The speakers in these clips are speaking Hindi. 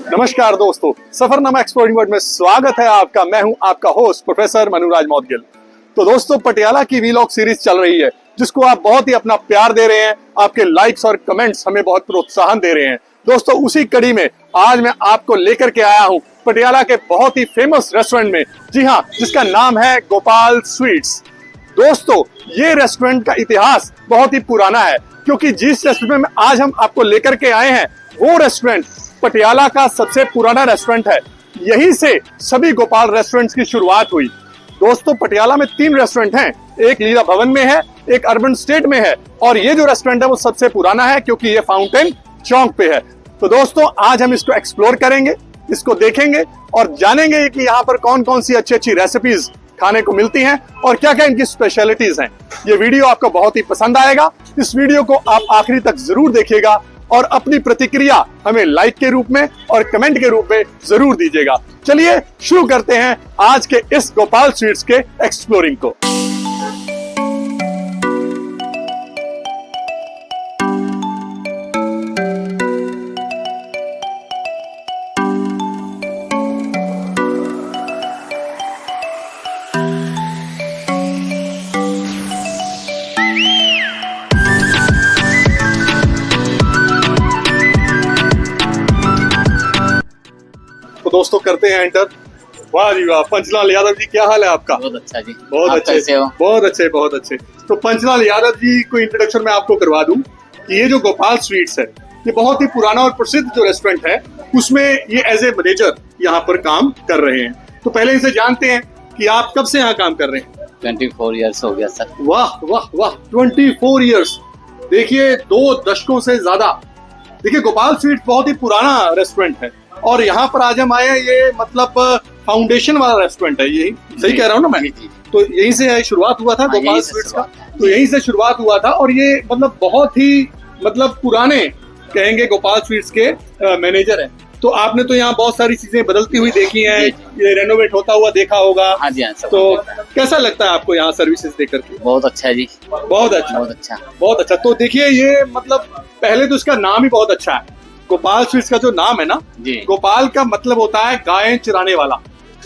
नमस्कार दोस्तों, सफरनामा एक्सप्लोरिंग वर्ल्ड में स्वागत है आपका। मैं हूं आपका होस्ट प्रोफेसर मनुराज मौदगिल। तो दोस्तों, पटियाला की वीलॉग सीरीज चल रही है जिसको आप बहुत ही अपना प्यार दे रहे हैं। आपके लाइक्स और कमेंट्स हमें बहुत प्रोत्साहन दे रहे हैं। दोस्तों, उसी कड़ी में आज मैं आपको लेकर के आया हूं पटियाला के बहुत ही फेमस रेस्टोरेंट में। जी हाँ, जिसका नाम है गोपाल स्वीट्स। दोस्तों, ये रेस्टोरेंट का इतिहास बहुत ही पुराना है, क्योंकि जिस रेस्टोरेंट में आज हम आपको लेकर के आए हैं वो रेस्टोरेंट पटियाला का सबसे पुराना रेस्टोरेंट है। यहीं से सभी गोपाल रेस्टोरेंट्स की शुरुआत हुई। दोस्तों, पटियाला में 3 रेस्टोरेंट हैं। एक लीला भवन में है, एक अर्बन स्टेट में है, और ये जो रेस्टोरेंट है वो सबसे पुराना है क्योंकि ये फाउंटेन चौक पे है। तो दोस्तों, आज हम इसको एक्सप्लोर करेंगे, इसको देखेंगे और जानेंगे कि यहाँ पर कौन कौन सी अच्छी अच्छी रेसिपीज खाने को मिलती हैं और क्या क्या इनकी स्पेशलिटीज हैं। ये वीडियो आपको बहुत ही पसंद आएगा। इस वीडियो को आप आखिरी तक जरूर देखिएगा और अपनी प्रतिक्रिया हमें लाइक के रूप में और कमेंट के रूप में जरूर दीजिएगा। चलिए शुरू करते हैं आज के इस गोपाल स्वीट्स के एक्सप्लोरिंग को। तो दोस्तों, करते हैं एंटर। वाह जी वाह, पंचलाल यादव जी, क्या हाल है आपका? बहुत अच्छा जी। बहुत अच्छे हो? बहुत अच्छे, बहुत अच्छे। तो पंचलाल यादव जी को इंट्रोडक्शन मैं आपको करवा दूं कि ये जो गोपाल स्वीट्स है ये बहुत ही पुराना और प्रसिद्ध जो रेस्टोरेंट है उसमें ये एज ए मैनेजर यहाँ पर काम कर रहे हैं। तो पहले इनसे जानते हैं कि आप कब से यहाँ काम कर रहे हैं? 24 ईयर्स हो गया सर। वाह वाह वाह, 24 ईयर्स। देखिए, 2 दशकों से ज्यादा। देखिए, गोपाल स्वीट्स बहुत ही पुराना रेस्टोरेंट है और यहाँ पर आज हम आए हैं। ये मतलब फाउंडेशन वाला रेस्टोरेंट है, यही सही कह रहा हूँ ना मैं? तो यहीं से शुरुआत हुआ था गोपाल स्वीट्स का। तो यहीं से शुरुआत हुआ था और ये मतलब बहुत ही पुराने कहेंगे गोपाल स्वीट्स के मैनेजर हैं। तो आपने तो यहाँ बहुत सारी चीजें बदलती हुई देखी हैं, ये रेनोवेट होता हुआ देखा होगा। हाँ जी, हाँ। तो कैसा लगता है आपको यहाँ सर्विसेज देकर के? बहुत अच्छा जी, बहुत अच्छा, बहुत अच्छा, बहुत अच्छा। तो देखिए, ये मतलब पहले तो इसका नाम ही बहुत अच्छा है। गोपाल स्वीट्स का जो नाम है ना जी, गोपाल का मतलब होता है गायें चराने वाला।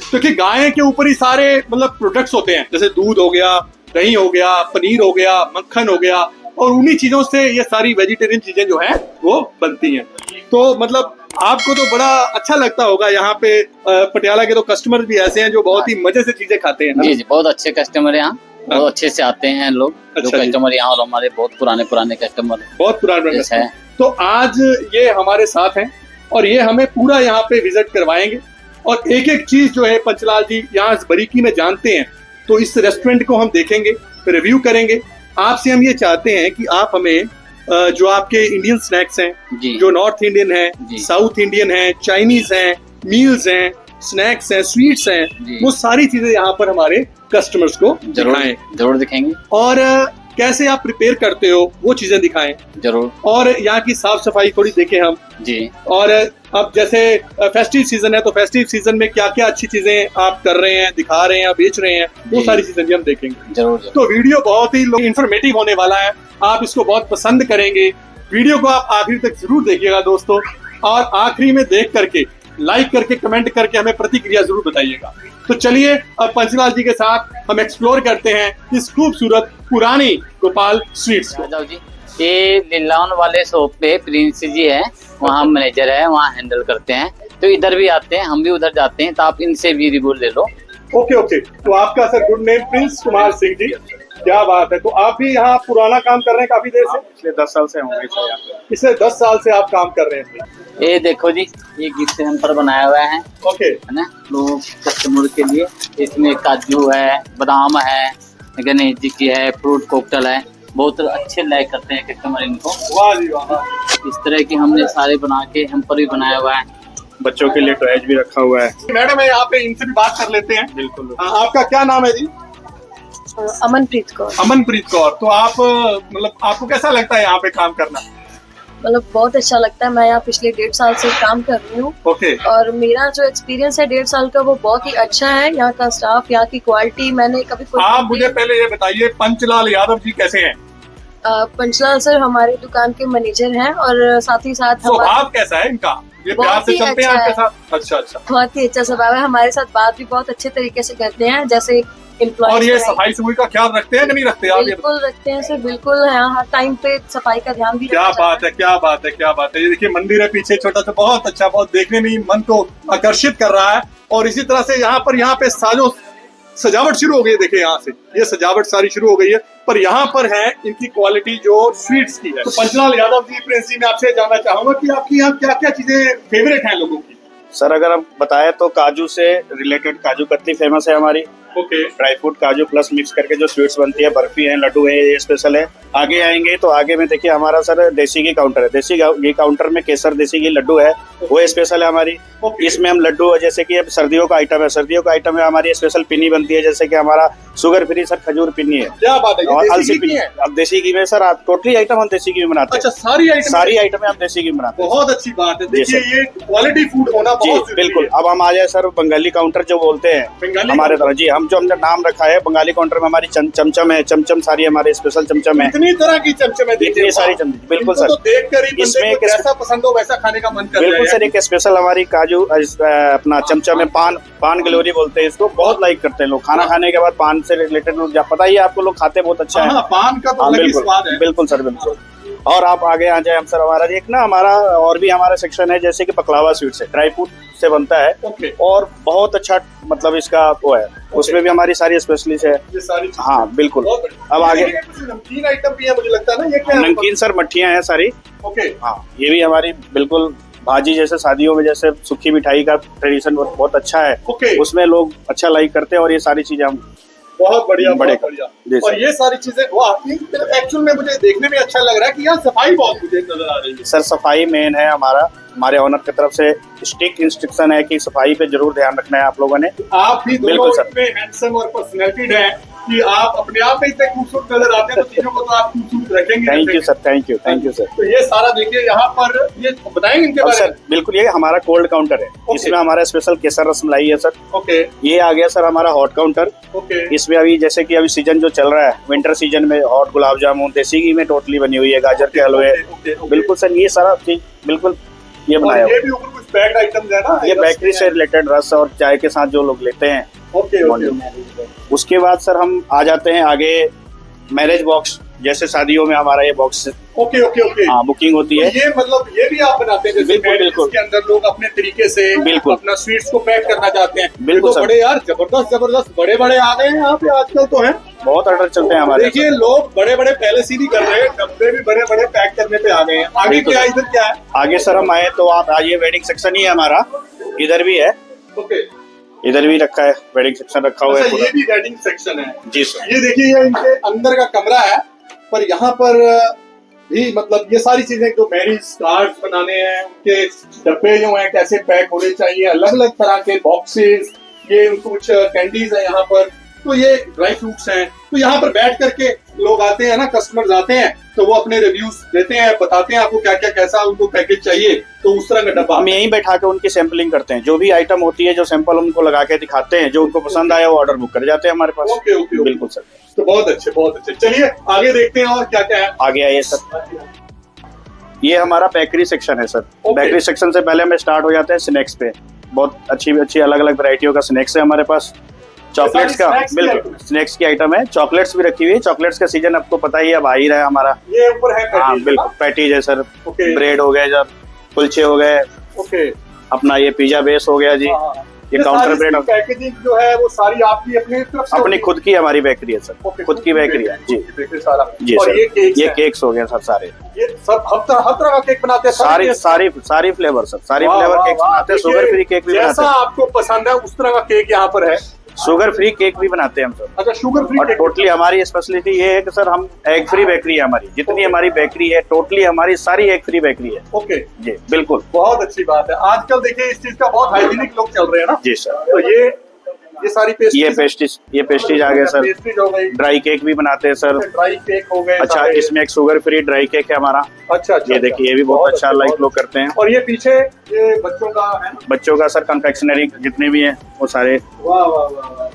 क्योंकि गायें के ऊपर ही सारे मतलब प्रोडक्ट्स होते हैं, जैसे दूध हो गया, दही हो गया, पनीर हो गया, मक्खन हो गया, और उन्हीं चीजों से ये सारी वेजिटेरियन चीजें जो हैं वो बनती हैं। तो मतलब आपको तो बड़ा अच्छा लगता होगा यहाँ पे। पटियाला के तो कस्टमर भी ऐसे हैं जो बहुत ही मजे से चीजें खाते हैं। जी जी, बहुत अच्छे कस्टमर यहाँ, बहुत अच्छे से आते हैं लोग। अच्छा, जो कस्टमर यहाँ, और हमारे बहुत पुराने कस्टमर, बहुत पुराने है। तो आज ये हमारे साथ हैं और ये हमें पूरा यहाँ पे विजिट करवाएंगे और एक एक चीज जो है पंचलाल जी यहाँ बारीकी में जानते हैं। तो इस रेस्टोरेंट को हम देखेंगे, रिव्यू करेंगे। आपसे हम ये चाहते हैं कि आप हमें जो आपके इंडियन स्नैक्स हैं, जो नॉर्थ इंडियन है, साउथ इंडियन है, चाइनीज हैं, मील्स हैं, स्नैक्स हैं, स्वीट्स हैं, वो सारी चीजें यहाँ पर हमारे कस्टमर्स को जरूर दिखाएंगे। और कैसे आप प्रिपेयर करते हो वो चीजें दिखाएं जरूर। और यहाँ की साफ सफाई थोड़ी देखें हम जी। और अब जैसे फेस्टिव सीजन है, तो फेस्टिव सीजन में क्या क्या अच्छी चीजें आप कर रहे हैं, दिखा रहे हैं, बेच रहे हैं, वो सारी चीजें भी हम देखेंगे जरूर। तो वीडियो बहुत ही इंफॉर्मेटिव होने वाला है, आप इसको बहुत पसंद करेंगे। वीडियो को आप आखिरी तक जरूर देखिएगा दोस्तों, और आखिरी में देख करके लाइक करके कमेंट करके हमें प्रतिक्रिया जरूर बताइएगा। तो चलिए अब पंचलाल जी के साथ हम एक्सप्लोर करते हैं इस खूबसूरत पुरानी गोपाल स्वीट्स को। जी, ये लीलावन वाले शॉप पे प्रिंस जी है, वहाँ मैनेजर है, वहाँ हैंडल करते हैं। तो इधर भी आते हैं, हम भी उधर जाते हैं, तो आप इनसे भी रिव्यू ले लो। Okay okay. तो आपका sir good name Prince Kumar Singh ji, क्या बात है। तो आप भी यहाँ पुराना काम कर रहे हैं काफी देर से? पिछले 10 साल से होंगे। पिछले 10 साल से आप काम कर रहे हैं। ये देखो जी, ये गिफ्ट हैम्पर बनाया हुआ है। ओके, है ना, लोग कस्टमर के लिए। इसमें काजू है, बादाम है, गणेश जी की है, फ्रूट कॉकटेल है। बहुत अच्छे लाइक करते हैं कस्टमर इनको। वाह जी वाह। इस तरह की हमने सारे बना के हैम्पर भी बनाया हुआ है। बच्चों के लिए टॉयज भी रखा हुआ है। मैडम, यहाँ पे इनसे भी बात कर लेते हैं। बिल्कुल। आपका क्या नाम है जी? अमनप्रीत कौर। अमनप्रीत कौर। तो आप मतलब आपको कैसा लगता है यहाँ पे काम करना? मतलब बहुत अच्छा लगता है। मैं यहाँ पिछले 1.5 साल से काम कर रही हूँ। ओके। और मेरा जो एक्सपीरियंस है 1.5 साल का वो बहुत ही अच्छा है। यहाँ का स्टाफ, यहाँ की क्वालिटी मैंने कभी आप मुझे पहले ये बताइए, पंचलाल यादव जी कैसे हैं? पंचलाल सर हमारी दुकान के मैनेजर हैं और साथ ही साथ स्वभाव कैसा है इनका? ये प्यार बहुत से ही चलते हैं अच्छा आपके है। साथ? अच्छा अच्छा। बहुत ही अच्छा स्वभाव है, हमारे साथ बात भी बहुत अच्छे तरीके से करते हैं, जैसे एम्प्लॉय। और ये सफाई सफाई का ख्याल रखते हैं कि नहीं रखते आप? ये बिल्कुल रखते हैं सर, बिल्कुल है, हर टाइम पे सफाई का ध्यान भी क्या रखा जाता बात है, क्या बात है, क्या बात है। ये देखिए मंदिर है पीछे छोटा सा, बहुत अच्छा, बहुत देखने में ही मन को आकर्षित कर रहा है। और इसी तरह से यहाँ पे साजो सजावट शुरू हो गई है। देखिए यहाँ से ये सजावट सारी शुरू हो गई है। पर यहाँ पर है इनकी क्वालिटी जो स्वीट्स की है। तो पंचलाल यादव जी, प्रिंस जी, मैं आपसे जानना चाहूंगा कि आपकी यहाँ क्या क्या चीजें फेवरेट हैं लोगों की? सर अगर हम बताएं तो काजू से रिलेटेड काजू कतली फेमस है हमारी। ओके। ड्राई फ्रूट काजू प्लस मिक्स करके जो स्वीट्स बनती है, बर्फी है, लड्डू है, ये स्पेशल है। आगे आएंगे तो आगे में देखिए हमारा सर देसी घी काउंटर है। देसी घी काउंटर में केसर देसी घी लड्डू है, वो स्पेशल है हमारी। इसमें हम लड्डू, जैसे कि अब सर्दियों का आइटम है, सर्दियों का आइटम है हमारी स्पेशल पिन्नी बनती है, जैसे कि हमारा शुगर फ्री सर खजूर पिन्नी है। क्या बात है, और ये अलसी देसी घी पिन्नी है? अब देसी घी में सर टोटली आइटम हम देसी घी में बनाते हैं। अच्छा, सारी आइटम हम देसी घी में बनाते हैं। बहुत अच्छी बात है। जी देखिए सर। ये क्वालिटी फूड होना जी बहुत जरूरी बिल्कुल। है। अब हम आ जाए सर बंगाली काउंटर जो बोलते हैं बंगाली हमारे काउंटर? तरह। जी, हम जो हमने नाम रखा है बंगाली काउंटर में, हमारी चमचम है, चमचम सारी हमारे स्पेशल चमचम है। इतनी तरह की चमचम है, देखिए, इतनी सारी वाह। चमचम, बिल्कुल इनको सर। तो देखकर ही इसमें बंदे को एक जैसा पसंद हो वैसा खाने का मन कर बिल्कुल जाएगा। सर। एक स्पेशल हमारी काजू अपना चमचम है, पान ग्लोरी बोलते हैं इसको, बहुत लाइक करते हैं लोग। खाना खाने के बाद पान से रिलेटेड लोग, पता ही है आपको, लोग खाते बहुत अच्छा है। हाँ, पान का तो हाँ, अलग ही बिल्कुल स्वाद है। बिल्कुल सर, बिल्कुल। और आप आगे आ जाए हम सर, हमारा एक ना हमारा और भी हमारा सेक्शन है, जैसे कि बकलावा स्वीट्स है, ड्राई फ्रूट से बनता है। ओके। और बहुत अच्छा मतलब इसका वो है, उसमें भी हमारी सारी स्पेशलिस्ट है। ये सारी चीजें। हाँ बिल्कुल। बहुत बढ़िया। अब ये आगे देखिए, कुछ नमकीन आइटम भी है मुझे लगता है ना, ये क्या है? नमकीन सर मट्ठियाँ हैं सारी। ओके। हाँ, ये भी हमारी बिल्कुल भाजी, जैसे शादियों में जैसे सूखी मिठाई का ट्रेडिशन बहुत अच्छा है, ओके। उसमें लोग अच्छा लाइक करते हैं। और ये सारी चीजें हम बहुत बढ़िया, बड़े बहुत बढ़िया। जी और सर। ये सारी चीजें, वाह, एक्चुअल में मुझे देखने में अच्छा लग रहा है कि यहाँ सफाई बहुत मुझे नजर आ रही है। सर सफाई मेन है हमारे ऑनर की तरफ से स्ट्रिक्ट इंस्ट्रक्शन है कि सफाई पे जरूर ध्यान रखना है आप लोगों ने। आप भी दोनों बिल्कुल सर। इतने हैंडसम और पर्सनैलिटीड हैं कि आप अपने आप में इतने खूबसूरत नजर आते हैं, तो चीजों को तो आप खूबसूरत रखेंगे। Thank you sir, thank you sir. तो ये सारा देखिए यहाँ पर, ये बताएंगे इनके और बारे सर में? बिल्कुल, ये हमारा कोल्ड काउंटर है। इसमें हमारा स्पेशल केसर रसमलाई है सर। ओके। ये आ गया सर हमारा हॉट काउंटर। ओके। इसमें अभी जैसे कि अभी सीजन जो चल रहा है, विंटर सीजन में हॉट गुलाब जामुन देसी घी में टोटली बनी हुई है, गाजर के हलवे। Okay, okay. बिल्कुल सर, ये सारा चीज बिल्कुल ये और बनाया हुआ ये है। भी ऊपर कुछ पैक्ड आइटम्स है ना? ये बेकरी से रिलेटेड रस और चाय के साथ जो लोग लेते हैं। Okay, okay. उसके बाद सर हम आ जाते हैं आगे मैरिज बॉक्स, जैसे शादियों में हमारा ये बॉक्स ओके, ओके, ओके। हाँ बुकिंग होती तो है। ये मतलब ये भी आप बनाते हैं, जैसे बिल्कुल, marriages बिल्कुल। के अंदर लोग अपने तरीके से बिल्कुल। अपना स्वीट्स को पैक करना चाहते हैं। बिल्कुल ये तो सर। बड़े यार जबरदस्त बड़े आ गए हैं यहाँ पे आजकल तो हैं। बहुत ऑर्डर चलते हैं हमारे। देखिए लोग बड़े पहले से ही कर रहे हैं, डब्बे भी बड़े पैक करने पे आ गए हैं। आगे बिल्कुल। क्या, इधर क्या है? आगे सर हम आए तो आप आइए, वेडिंग सेक्शन ही है हमारा, इधर भी है, ओके। इधर भी रखा है, वेडिंग सेक्शन रखा हुआ है अच्छा, पूरा। ये भी वेडिंग सेक्शन है। जी सर। ये देखिए, ये इनके अंदर का कमरा है, पर यहाँ पर भी मतलब ये सारी चीजें जो मैरिज कार्ड्स बनाने हैं, उनके डब्बे जो हैं कैसे पैक होने चाहिए, अलग अलग तरह के बॉक्सेस, ये कुछ कैंडीज है यहाँ पर, तो ये ड्राई फ्रूट्स हैं। तो यहाँ पर बैठ करके लोग आते हैं ना, कस्टमर्स आते हैं, तो वो अपने रिव्यूज देते हैं, बताते हैं आपको क्या क्या कैसा उनको पैकेज चाहिए, तो उस तरह का डब्बा हम यहीं बैठा के उनकी सैंपलिंग करते हैं, जो भी आइटम होती है, जो सैंपल उनको लगा के दिखाते हैं, जो उनको पसंद आया वो ऑर्डर बुक कर जाते हैं हमारे पास। Okay, okay, okay. बिल्कुल सर। तो बहुत अच्छे। चलिए आगे देखते हैं और क्या क्या है। आगे आइए सर। ये हमारा बेकरी सेक्शन है सर। ओके। बेकरी सेक्शन से पहले हमें स्टार्ट हो जाते हैं स्नैक्स पे। बहुत अच्छी अलग अलग वैरायटियों का स्नैक्स है हमारे पास। चॉकलेट्स का snacks की बिल्कुल स्नैक्स की आइटम है। चॉकलेट्स भी रखी हुई है, चॉकलेट्स का सीजन आपको पता ही है, अब आ ही रहा है हमारा। ये ऊपर है हाँ पैटीज, बिल्कुल, पैटीज है सर, ओके। ब्रेड हो गए सर, कुलचे हो गए, ओके। अपना ये पिज्जा बेस हो गया जी। हाँ। ये काउंटर सारी ब्रेड इसकी पैकेजिंग जो है वो सारी आपकी अपनी तरफ से अपनी होती है? खुद की हमारी बेकरी है सर, ओके, खुद की बेकरी है जी। बेकरी सारा। जी और सर, ये केक्स ये हैं। केक्स हो गए सर सारे, ये सब हर तरह का केक बनाते हैं सारी फ्लेवर सर, सारी वाह, फ्लेवर वाह, केक्स वाह। बनाते हैं, देखिए, शुगर फ्री केक भी बनाते जैसा हैं, आपको पसंद है उस तरह का केक यहाँ पर है। शुगर फ्री केक भी बनाते हैं हम सर। अच्छा, शुगर फ्री और केक। टोटली हमारी स्पेशलिटी ये है कि सर हम एग फ्री बेकरी है हमारी, जितनी हमारी बेकरी है टोटली हमारी सारी एग फ्री बेकरी है। ओके, जी बिल्कुल। बहुत अच्छी बात है। आजकल देखिए इस चीज का बहुत हाइजीनिक लोग चल रहे हैं ना। जी सर। तो ये सारी ये पेस्ट्रीज आ गए सर। पेस्ट्रीज हो गई, ड्राई केक भी बनाते हैं सर। ड्राई केक हो गए। अच्छा, सारे। इसमें एक शुगर फ्री ड्राई केक है हमारा। अच्छा, ये देखिए, ये भी बहुत अच्छा लाइक लोग करते हैं। और ये पीछे ये बच्चों का है। बच्चों का सर कन्फेक्शनरी जितने भी हैं वो सारे। वाह वाह वाह वाह।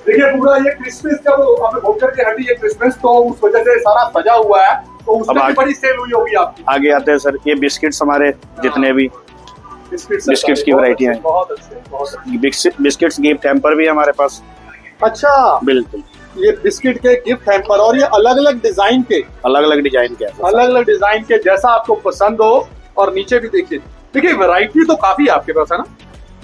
देखिए पूरा ये क्रिसमस का वो आपने बोल करके हटी, ये क्रिसमस तो उस वजह से सारा सजा हुआ है, तो उसमें भी बड़ी सेल हुई होगी आपकी। आगे आते हैं सर, ये बिस्किट्स हमारे जितने भी बिस्किट्स की वैरायटियां हैं। बहुत अच्छे, बहुत अच्छे। बिस्किट्स गिफ्ट हैम्पर भी हमारे पास। अच्छा, बिल्कुल ये बिस्किट के गिफ्ट हैम्पर, और ये अलग अलग डिजाइन के, अलग अलग डिजाइन के हैं। अलग अलग डिजाइन के, जैसा आपको पसंद हो। और नीचे भी देखिए, देखिए वैरायटी तो काफी है आपके पास, है ना?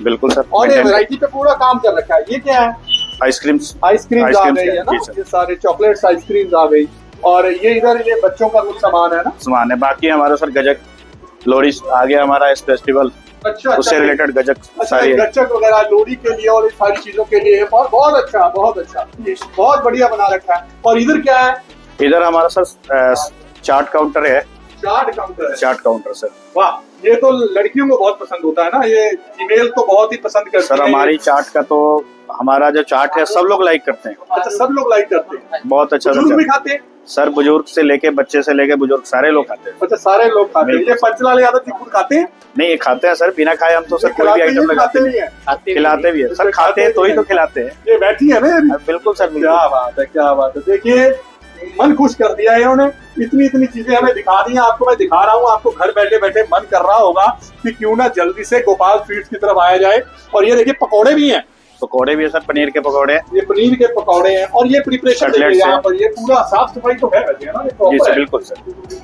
बिल्कुल सर। और ये वैरायटी पे पूरा काम कर रखा है। ये क्या है? आइसक्रीम्स आइसक्रीम आ गई है ना, जी सर। ये सारे चॉकलेट्स आइसक्रीम आ गई। और ये इधर ये बच्चों का कुछ सामान है ना? सामान है। बाकी हमारा सर गजक, लोहड़ी आ गया हमारा इस फेस्टिवल, अच्छा, उससे रिलेटेड गजक अच्छा, सारी है। गच्चक वगैरह लोहड़ी के लिए और इस सारी चीजों के लिए। बहुत बहुत अच्छा, बहुत अच्छा, ये बहुत बढ़िया बना रखा है। और इधर क्या है? इधर हमारा सर चार्ट काउंटर है। चार्ट काउंटर है। Chart counter sir. वाह, ये तो लड़कियों को बहुत पसंद होता है ना, ये फीमेल तो बहुत ही पसंद करती सर है। हमारी चाट का तो, हमारा जो चाट है सब लोग लाइक करते हैं। अच्छा, सब लोग लाइक करते हैं, बहुत अच्छा बुजुर्ग भी सर। खाते हैं? सर बुजुर्ग से लेके बच्चे से लेके बुजुर्ग सारे लोग खाते हैं। अच्छा, सारे लोग खाते हैं। ये पंचलाल यादव जी खुद खाते हैं? नहीं, ये खाते हैं सर, बिना खाए हम तो सर कोई भी आइटम लगाते नहीं है। खिलाते भी है सर, खाते हैं तो ही तो खिलाते हैं। ये बैठी है ना अभी? बिल्कुल सर, बिल्कुल। क्या बात है, क्या बात है। देखिए, मन खुश कर दिया है इन्होंने। इतनी इतनी चीजें हमें दिखा दी हैं, आपको मैं दिखा रहा हूँ। आपको घर बैठे बैठे मन कर रहा होगा कि क्यों ना जल्दी से गोपाल स्वीट्स की तरफ आया जाए। और ये देखिए पकौड़े भी हैं। पकौड़े भी है सर, पनीर के पकौड़े। ये पनीर के पकौड़े हैं। और ये प्रिपरेशन देखिए कटलेट्स यहाँ हैं। पर, ये पूरा साफ सफाई तो है वैसे, है ना? ये जी proper सर, है। बिल्कुल सर।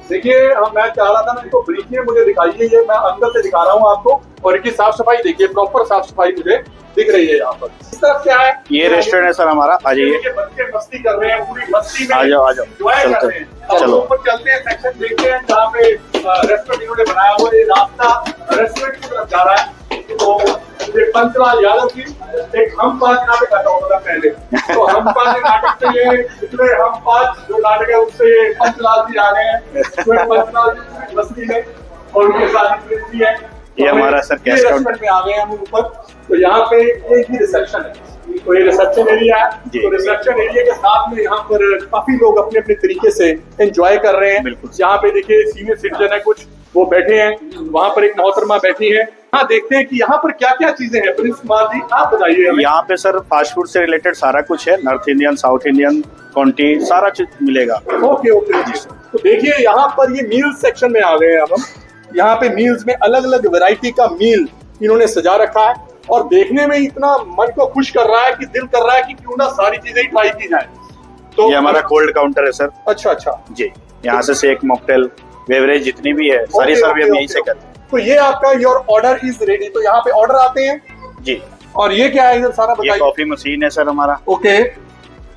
देखिए, मैं चाह रहा था ना, इनको ब्रीफ में मुझे दिखाइए। ये मैं अंदर से दिखा रहा हूँ आपको। और इनकी साफ सफाई देखिए, प्रॉपर साफ सफाई मुझे दिख रही है यहाँ पर। इस तरफ क्या है? ये रेस्टोरेंट है सर हमारा। आ जाइए, देखिए, बच्चे मस्ती कर रहे हैं, पूरी मस्ती में आ जाओ, आ जाओ। enjoy कर रहे हैं। अब चलो। ऊपर चलते हैं, सेक्शन देखते हैं जहाँ पे रेस्टोरेंट इन्होंने बनाया हुआ है। ये रास्ता रेस्टोरेंट की तरफ जा रहा है। तो ये पंचलाल यादव की एक हम पाँच यहाँ पे खत्म होता था पहले। तो हम पाँच नाटक से ये पिछले हम पाँच जो नाटक है उससे ये पंचलाल जी आ गए हैं। तो ये पंचलाल जी बस्ती है और उनके साथ प्रिंसी है। तो ये हमें हमारा सर ये guest रेस्टोरेंट में आ गए हम ऊपर। तो यहाँ पे एक ही रिसेप्शन है। तो ये रिसेप्शन एरिया है। जी। तो रिसेप्शन एरिया के साथ में यहाँ पर काफी लोग अपने अपने तरीके से एंजॉय कर रहे हैं। बिल्कुल। यहाँ पे देखिए सीनियर सिटीजन है कुछ, वो बैठे हैं। वहाँ पर एक मोहतरमा बैठी है। हाँ, देखते हैं कि यहाँ पर क्या क्या चीजें हैं। प्रिंस कुमार जी, आप बताइए हमें। यहाँ पे सर फास्ट फूड से रिलेटेड सारा कुछ है। नॉर्थ इंडियन, साउथ इंडियन, कॉन्टी, सारा चीज मिलेगा। ओके ओके जी। तो देखिए, यहाँ पर ये मील सेक्शन में आ गए हैं अब हम। यहाँ पे मील्स में अलग अलग वैरायटी का मील इन्होंने सजा रखा है। और देखने में इतना मन को खुश कर रहा है कि दिल कर रहा है कि क्यों ना सारी चीजें ट्राई की जाए। तो ये हमारा कोल्ड काउंटर है सर। अच्छा अच्छा जी, यहाँ से शेक, मॉकटेल, बेवरेज जितनी भी है सारी ओके, सर्व हम ओके, यहीं से ओके। करते हैं। तो ये आपका योर ऑर्डर इज रेडी। तो यहाँ पे ऑर्डर आते हैं। जी, और ये क्या है इधर सारा ये बताइए। कॉफी मशीन है सर हमारा। ओके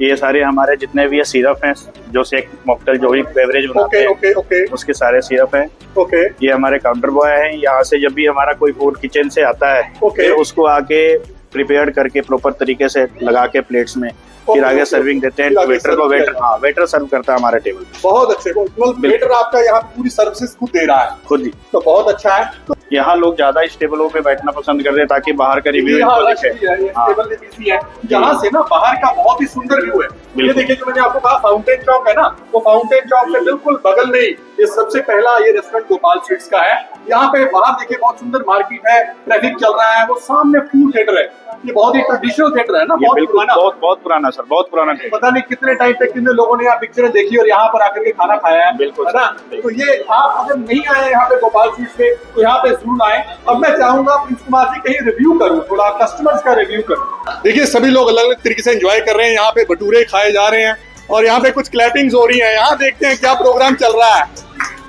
ये सारे हमारे जितने भी सिरप हैं, जो शेक, मॉकटेल, जो भी बेवरेज बनाते ओके हैं, ओके ओके उसके सारे सिरप हैं। ओके ये हमारे काउंटर बॉय हैं। यहाँ से जब भी हमारा कोई फूड किचन से आता है, ओके। फिर उसको आके प्रिपेयर करके प्रॉपर तरीके से लगा के प्लेट्स में फिर ओके, आगे ओके। सर्विंग देते हैं फिर आगे वेटर को। सर्व वेटर, किया हाँ, वेटर सर्व करता है हमारे टेबल पे बहुत अच्छे। मतलब वेटर आपका यहाँ पे पूरी सर्विसेज खुद दे रहा है, खुद ही। तो बहुत अच्छा है। तो यहाँ लोग ज्यादा इस टेबलों पे बैठना पसंद करते हैं ताकि बाहर का रिव्यू यहाँ इनको रश दिखे। भी है, ये हाँ, टेबल भी बिजी है। यहाँ से ना बाहर का बहुत ही सुंदर व्यू है। ये बिल्कुल। देखिए, जो मैंने आपको कहा फाउंटेन चौक है ना, वो फाउंटेन चौक से बिल्कुल बगल में ही ये सबसे पहला ये रेस्टोरेंट गोपाल स्वीट्स का है। यहाँ पे बाहर देखिए बहुत सुंदर मार्केट है, ट्रैफिक चल रहा है। वो सामने फूड थिएटर है। ये बहुत ही ट्रेडिशनल थिएटर है ना, ये बहुत बिल्कुल पुराना। बहुत पुराना सर, बहुत पुराना टेबल। पता नहीं कितने टाइम तक कितने लोगों ने यहाँ पिक्चरें देखी और यहाँ पर आकर के खाना खाया है। बिल्कुल, है ना? तो ये आप अगर नहीं आए यहाँ पे गोपाल स्वीट्स पे, तो यहाँ पे जरूर आए। अब मैं चाहूंगा प्रिंस कुमार जी कहीं रिव्यू करूँ, थोड़ा कस्टमर्स का रिव्यू करूँ। देखिए, सभी लोग अलग अलग तरीके से एंजॉय कर रहे हैं। यहाँ पे भटूरे खाए जा रहे हैं और यहाँ पे कुछ क्लैपिंग्स हो रही है। यहाँ देखते हैं क्या प्रोग्राम चल रहा है।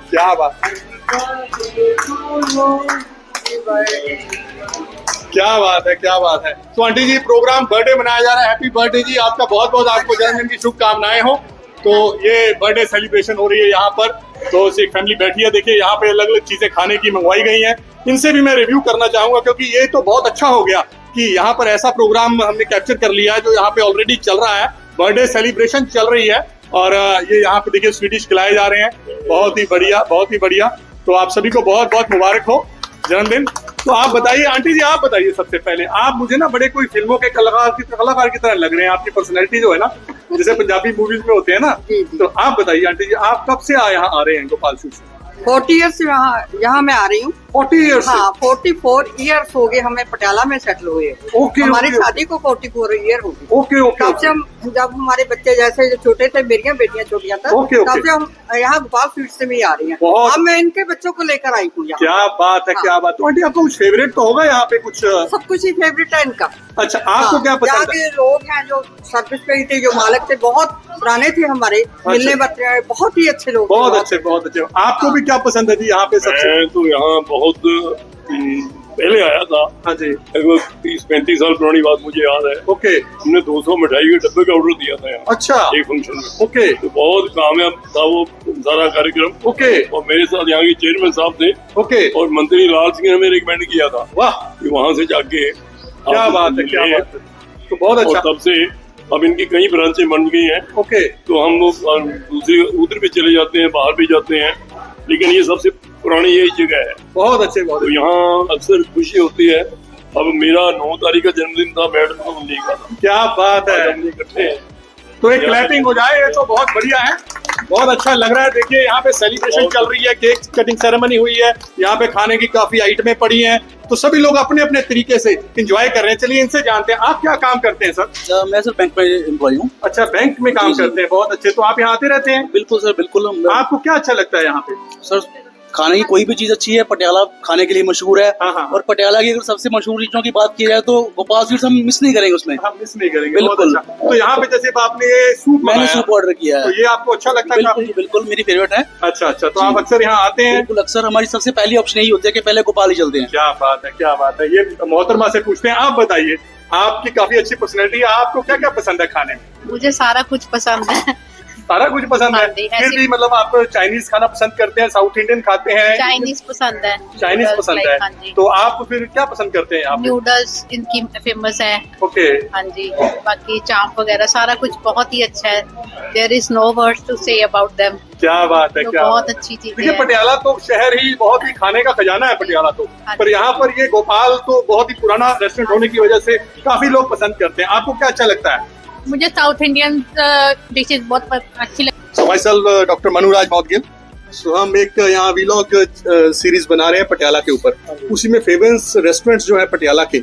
क्या बात, क्या बात है, क्या बात है। तो आंटी जी, प्रोग्राम बर्थडे मनाया जा रहा है। हैप्पी बर्थडे जी, आपका बहुत बहुत, आपको जन्मदिन की शुभकामनाएं हो। तो ये बर्थडे सेलिब्रेशन हो रही है यहाँ पर। तो एक फैमिली बैठी है। देखिए, यहाँ पे अलग अलग चीजें खाने की मंगवाई गई हैं। इनसे भी मैं रिव्यू करना चाहूंगा, क्योंकि ये तो बहुत अच्छा हो गया कि यहाँ पर ऐसा प्रोग्राम हमने कैप्चर कर लिया है जो यहाँ पे ऑलरेडी चल रहा है। बर्थडे सेलिब्रेशन चल रही है और ये यहाँ पे देखिए स्वीडिश खिलाए जा रहे हैं। बहुत ही बढ़िया, बहुत ही बढ़िया। तो आप सभी को बहुत बहुत मुबारक हो जन्मदिन। तो आप बताइए आंटी जी, आप बताइए सबसे पहले। आप मुझे ना बड़े कोई फिल्मों के कलाकार की तरह लग रहे हैं। आपकी पर्सनैलिटी जो है ना, जैसे पंजाबी मूवीज में होते हैं ना। तो आप बताइए आंटी जी, आप कब से यहाँ आ रहे हैं गोपाल स्वीट्स? 40 ईयर्स यहाँ मैं आ रही हूँ। 40 ईयर्स हाँ 44 ईयर्स हो गए हमें पटियाला में सेटल हुए। ओके, हमारी ओके, शादी को 44 ईयर हो गए। ओके ओके तब से हम, जब हमारे बच्चे जैसे जो छोटे थे, मेरियां बेटियां छोटियां था, ओके, ओके। तब से हम यहाँ गोपाल स्वीट्स से भी आ रही हैं। बहुत- अब मैं इनके बच्चों को लेकर आई हूँ यहाँ। क्या बात है, क्या बात है। आंटी आपका कुछ फेवरेट तो होगा यहाँ पे कुछ? सब कुछ ही फेवरेट है इनका। अच्छा, आपको क्या यहाँ पसंद है? के लोग हैं जो सर्विस पे ही थे, जो मालिक थे, बहुत पुराने थे हमारे, मिलने बच्चे हैं, बहुत ही अच्छे लोग थे। बहुत अच्छे, बहुत अच्छे। आपको भी क्या पसंद है जी यहाँ पे सबसे? मैं तो यहाँ बहुत पहले आया था, हाँ जी, लगभग 30-35 साल पुरानी बात मुझे याद है। ओके, हमने 200 मिठाई के डब्बे का ऑर्डर दिया था यहाँ अच्छा, एक फंक्शन में। ओके तो बहुत कामयाब था वो सारा कार्यक्रम। ओके और मेरे साथ यहाँ के चेयरमैन साहब थे ओके, और मंत्री लाल सिंह ने हमें रिकमेंड किया था वाह कि वहाँ से जाके क्या आप बात है, क्या मिलिए। बात है। तो बहुत और अच्छा, तब से अब इनकी कई ब्रांचें बन गई हैं, ओके, तो हम लोग दूसरी उधर भी चले जाते हैं, बाहर भी जाते हैं, लेकिन ये सबसे पुरानी यही जगह है। बहुत अच्छे, बहुत तो अच्छे। यहाँ अक्सर खुशी होती है। अब मेरा 9 तारीख का जन्मदिन था, मैडम को मिलने का था, क्या बात है। हमने इकट्ठे हैं। तो एक क्लैपिंग हो जाए, ये तो बहुत बढ़िया है, बहुत अच्छा लग रहा है। देखिए यहाँ पे सेलिब्रेशन चल रही है, केक कटिंग सेरेमनी हुई है, यहाँ पे खाने की काफी आइटमें पड़ी हैं, तो सभी लोग अपने अपने तरीके से एंजॉय कर रहे हैं। चलिए इनसे जानते हैं, आप क्या काम करते हैं सर? मैं सर बैंक में एम्प्लॉय हूँ। अच्छा, बैंक में काम करते हैं, बहुत अच्छे। तो आप यहाँ आते रहते हैं? बिल्कुल सर, बिल्कुल। आपको क्या अच्छा लगता है यहाँ पे? सर खाने की कोई भी चीज अच्छी है, पटियाला खाने के लिए मशहूर है। हाँ, हाँ। और पटियाला की अगर सबसे मशहूर चीजों की बात की जाए तो गोपाल स्वीट्स हम मिस नहीं करेंगे उसमें। हम मिस नहीं करेंगे, बिल्कुल। बहुत अच्छा। तो यहाँ पे जैसे आपने ये सूप मैंने मंगाया, सूप ऑर्डर किया है। तो ये आपको अच्छा लगता है बिल्कुल काफी? बिल्कुल, मेरी फेवरेट है। अच्छा अच्छा, तो आप अक्सर यहाँ आते हैं? बिल्कुल, अक्सर हमारी सबसे पहली ऑप्शन यही होती है कि पहले गोपाल ही चलते हैं। क्या बात है, क्या बात है। ये मोहतरमा से पूछते हैं, आप बताइए, आपकी काफी अच्छी पर्सनैलिटी है, आपको क्या क्या पसंद है खाने में? मुझे सारा कुछ पसंद है। सारा कुछ पसंद है? हाँ जी, फिर ऐसे- भी मतलब आप चाइनीज खाना पसंद करते हैं, साउथ इंडियन खाते हैं? चाइनीज पसंद है। चाइनीज नूडल्स पसंद हाँ है, जी। तो आप फिर क्या पसंद करते हैं? आप नूडल्स इनकी फेमस है। ओके, हाँ जी, बाकी चाप वगैरह सारा कुछ बहुत ही अच्छा है। There is no words to say about them. क्या बात है, तो क्या बहुत बात है। अच्छी चीजें देखिए हैं। पटियाला तो शहर ही बहुत ही खाने का खजाना है पटियाला तो, हाँ पर जी। यहाँ पर ये गोपाल तो बहुत ही पुराना रेस्टोरेंट होने की वजह से काफी लोग पसंद करते हैं। आपको क्या अच्छा लगता है? मुझे साउथ इंडियन डिशेज बहुत अच्छी लगती So myself, doctor Manuraj Maudgil. So हम एक यहाँ वीलॉग सीरीज बना रहे हैं पटियाला के ऊपर, उसी में फेमस रेस्टोरेंट्स जो है पटियाला के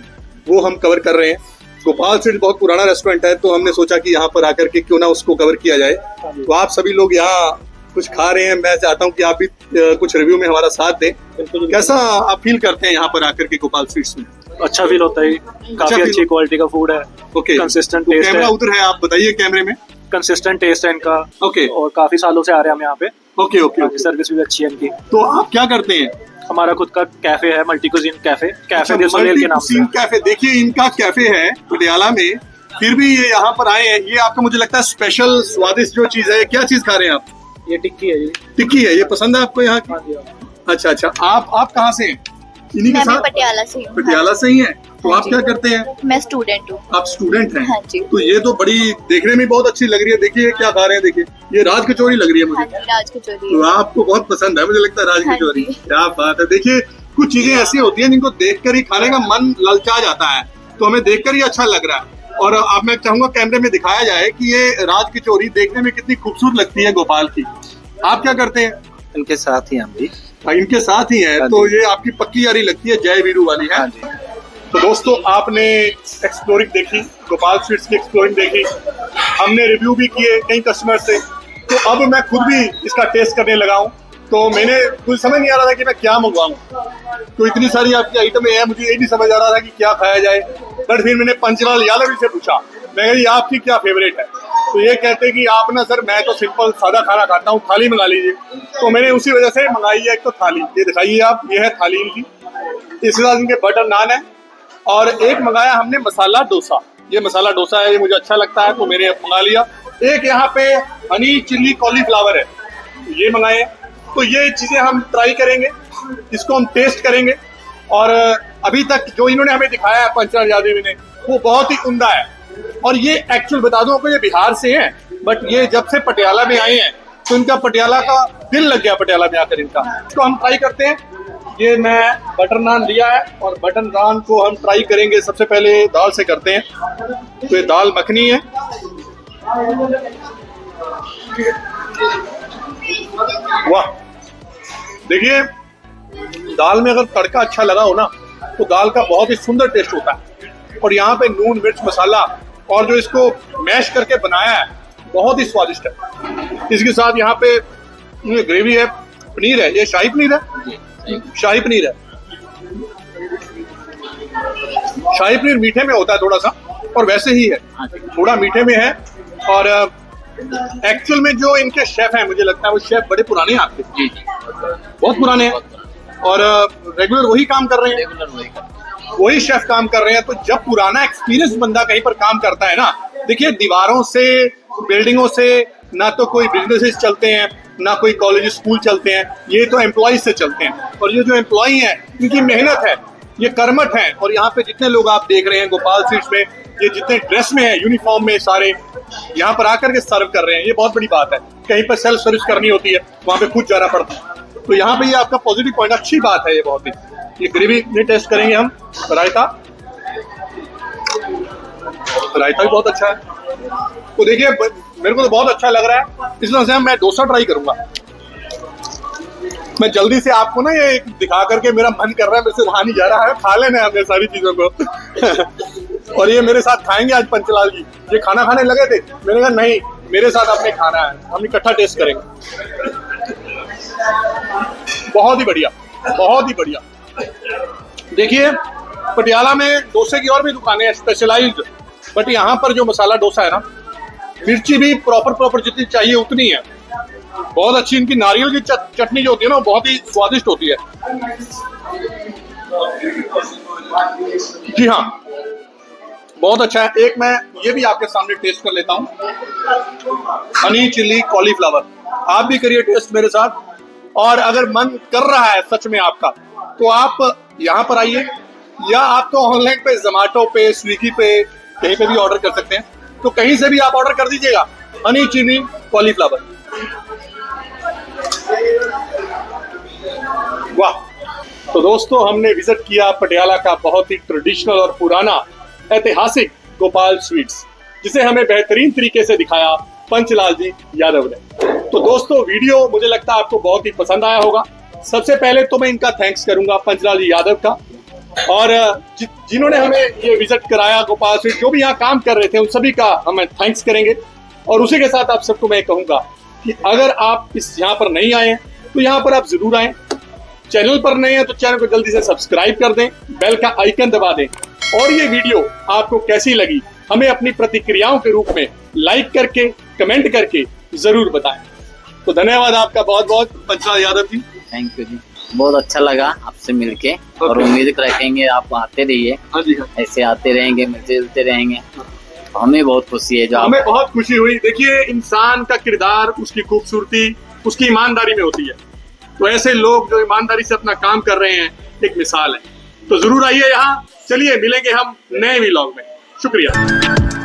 वो हम कवर कर रहे हैं। गोपाल स्वीट्स बहुत पुराना रेस्टोरेंट है, तो हमने सोचा कि यहाँ पर आकर के क्यों ना उसको कवर किया जाए। तो आप सभी लोग यहाँ कुछ खा रहे हैं, मैं चाहता हूँ कि आप भी कुछ रिव्यू में हमारा साथ दें। कैसा आप फील करते हैं यहाँ पर आकर के गोपाल स्वीट्स में? अच्छा फील होता है, काफी feel अच्छी क्वालिटी का फूड है, ओके, कंसिस्टेंट टेस्ट कैमरा है, उधर है, आप बताइए कैमरे में। कंसिस्टेंट टेस्ट है इनका। ओके और काफी सालों से आ रहे हैं हम यहाँ पे। ओके ओके, सर्विस भी अच्छी है इनकी। तो आप क्या करते हैं? हमारा खुद का कैफे है, मल्टी कुजीन कैफे, कैफे दे अच्छा, सुनील के नाम से। Multi cafe. देखिए इनका कैफे है पटियाला में, फिर भी ये यहाँ पर आए हैं। ये आपको मुझे लगता है स्पेशल स्वादिष्ट जो चीज है, क्या चीज खा रहे हैं आप? ये टिक्की है ये। टिक्की है, ये पसंद है आपको यहाँ की? हाँ जी, हाँ। अच्छा अच्छा, आप कहाँ से हैं? इन्हीं के मैं भी साथ पटियाला से हूँ। पटियाला से ही हैं? तो हाँ आप जी। क्या करते हैं? मैं स्टूडेंट हूँ। आप स्टूडेंट हैं? हाँ जी। तो ये तो बड़ी देखने में बहुत अच्छी लग रही है। देखिए क्या खा रहे हैं, देखिए ये राज कचौरी लग रही है हाँ मुझे। जी, राज कचौरी तो आपको बहुत पसंद है, मुझे लगता है राज हाँ कचौरी। जी। क्या बात है। देखिए कुछ चीजें ऐसी होती हैं जिनको देखकर ही खाने का मन ललचा जाता है, तो हमें देखकर ही अच्छा लग रहा है। और अब मैं चाहूंगा कैमरे में दिखाया जाए कि ये राज कचौरी देखने में कितनी खूबसूरत लगती है गोपाल की। आप क्या करते हैं? इनके साथ ही हम भी। इनके साथ ही है, हाँ तो जी। ये आपकी पक्की यारी लगती है, जय वीरू वाली है। हाँ जी। तो दोस्तों आपने एक्सप्लोरिंग देखी, गोपाल स्वीट्स की एक्सप्लोरिंग देखी, हमने रिव्यू भी किए कई कस्टमर से, तो अब मैं खुद भी इसका टेस्ट करने लगा हूँ। तो मैंने कुछ समझ नहीं आ रहा था कि मैं क्या मंगवाऊँ, तो इतनी सारी आपकी आइटमें हैं, मुझे ये नहीं समझ आ रहा था कि क्या खाया जाए। बट फिर मैंने पंचलाल यादव से पूछा, मैं कही आपकी क्या फेवरेट है? तो ये कहते हैं कि आप ना सर, मैं तो सिंपल सादा खाना खाता हूँ, थाली मंगा लीजिए। तो मैंने उसी वजह से मंगाई है एक तो थाली, ये दिखाइए आप, ये है थाली इनकी। इसके साथ इनके बटर नान है, और एक मंगाया हमने मसाला डोसा। ये मसाला डोसा है, ये मुझे अच्छा लगता है तो मैंने मंगा लिया। एक यहाँ पे हनी चिल्ली कॉलीफ्लावर है, ये मंगाए। तो ये चीजें हम ट्राई करेंगे, इसको हम टेस्ट करेंगे। और अभी तक जो इन्होंने हमें दिखाया है पंचलाल यादव ने, वो बहुत ही उम्दा है। और ये एक्चुअल बता दूं आपको, ये बिहार से हैं, बट ये जब से पटियाला में आए हैं तो इनका पटियाला का दिल लग गया पटियाला में आकर इनका। तो हम ट्राई करते हैं। ये मैं बटर नान लिया है, और बटर नान को हम ट्राई करेंगे। सबसे पहले दाल से करते हैं, तो ये दाल मखनी है। वाह, देखिए दाल में अगर तड़का अच्छा लगा हो ना तो दाल का बहुत ही सुंदर टेस्ट होता है। और यहाँ पे नून मिर्च मसाला और जो इसको मैश करके बनाया है बहुत ही स्वादिष्ट है। इसके साथ यहाँ पे ग्रेवी है, पनीर है, ये शाही पनीर है, शाही पनीर है। शाही पनीर मीठे में होता है थोड़ा सा और वैसे ही है, थोड़ा मीठे में है। और एक्चुअल में जो इनके शेफ हैं मुझे लगता है वो शेफ बड़े पुराने हैं आपके, बहुत पुराने हैं और रेगुलर वही काम कर रहे हैं, वही शेफ काम कर रहे हैं। तो जब पुराना एक्सपीरियंस बंदा कहीं पर काम करता है ना, देखिए दीवारों से बिल्डिंगों से ना तो कोई बिजनेसेस चलते हैं ना कोई कॉलेज स्कूल चलते हैं, ये तो एम्प्लॉयज से चलते हैं। और ये जो एम्प्लॉय हैं इनकी मेहनत है, ये कर्मठ है। और यहाँ पे जितने लोग आप देख रहे हैं गोपाल स्वीट्स में, ये जितने ड्रेस में है, यूनिफॉर्म में, सारे यहाँ पर आकर के सर्व कर रहे हैं, ये बहुत बड़ी बात है। कहीं पर सेल्फ सर्विस करनी होती है वहाँ पे खुद जाना पड़ता है, तो यहाँ पे ये आपका पॉजिटिव पॉइंट, अच्छी बात है ये बहुत ही। ये ग्रेवी में टेस्ट करेंगे हम, रायता, रायता भी बहुत अच्छा है। तो देखिए मेरे को तो बहुत अच्छा लग रहा है, इस वजह से मैं डोसा ट्राई करूंगा। मैं जल्दी से आपको ना ये दिखा करके मेरा मन कर रहा है, मेरे से रहा नहीं जा रहा है, खा लेना हमने सारी चीजों को। और ये मेरे साथ खाएंगे आज पंचलाल जी, ये खाना खाने लगे थे, मैंने कहा नहीं मेरे साथ आपने खाना है, हम इकट्ठा टेस्ट करेंगे। बहुत ही बढ़िया, बहुत ही बढ़िया। देखिए पटियाला में डोसे की और भी दुकानें हैं स्पेशलाइज्ड, बट यहाँ पर जो मसाला डोसा है ना, मिर्ची भी प्रॉपर जितनी चाहिए उतनी है। बहुत अच्छी इनकी नारियल की चटनी जो होती है ना, बहुत ही स्वादिष्ट होती है। जी हाँ, बहुत अच्छा है। एक मैं ये भी आपके सामने टेस्ट कर लेता हूँ, हनी चिल्ली कॉलीफ्लावर। आप भी करिए टेस्ट मेरे साथ, और अगर मन कर रहा है सच में आपका तो आप यहाँ पर आइए, या आप तो ऑनलाइन पे जोमैटो पे स्विगी पे कहीं पे भी ऑर्डर कर सकते हैं, तो कहीं से भी आप ऑर्डर कर दीजिएगा हनी चिल्ली कॉलीफ्लावर। वाह। तो दोस्तों हमने विजिट किया पटियाला का बहुत ही ट्रेडिशनल और पुराना ऐतिहासिक गोपाल स्वीट्स, जिसे हमें बेहतरीन तरीके से दिखाया पंचलाल जी यादव ने। तो दोस्तों वीडियो मुझे लगता है आपको बहुत ही पसंद आया होगा। सबसे पहले तो मैं इनका थैंक्स करूंगा पंचलाल जी यादव का, और जिन्होंने हमें ये विजिट कराया गोपाल स्वीट्स, जो भी यहाँ काम कर रहे थे उन सभी का हमें थैंक्स करेंगे। और उसी के साथ आप सबको मैं कहूंगा कि अगर आप इस यहाँ पर नहीं आए तो यहाँ पर आप जरूर आए। चैनल पर नए हैं तो चैनल को जल्दी से सब्सक्राइब कर दें, बेल का आइकन दबा दें, और ये वीडियो आपको कैसी लगी हमें अपनी प्रतिक्रियाओं के रूप में लाइक करके कमेंट करके जरूर बताएं। तो धन्यवाद आपका बहुत बहुत पंचलाल यादव जी। थैंक यू जी, बहुत अच्छा लगा आपसे मिलके, और उम्मीद रखेंगे आप आते रहिए। हाँ जी हाँ। ऐसे आते रहेंगे, मिलते जुलते रहेंगे, हमें बहुत खुशी है। जो हमें बहुत खुशी हुई। देखिए इंसान का किरदार, उसकी खूबसूरती उसकी ईमानदारी में होती है, तो ऐसे लोग जो ईमानदारी से अपना काम कर रहे हैं एक मिसाल है। तो जरूर आइए यहाँ। चलिए मिलेंगे हम नए व्लॉग में। शुक्रिया।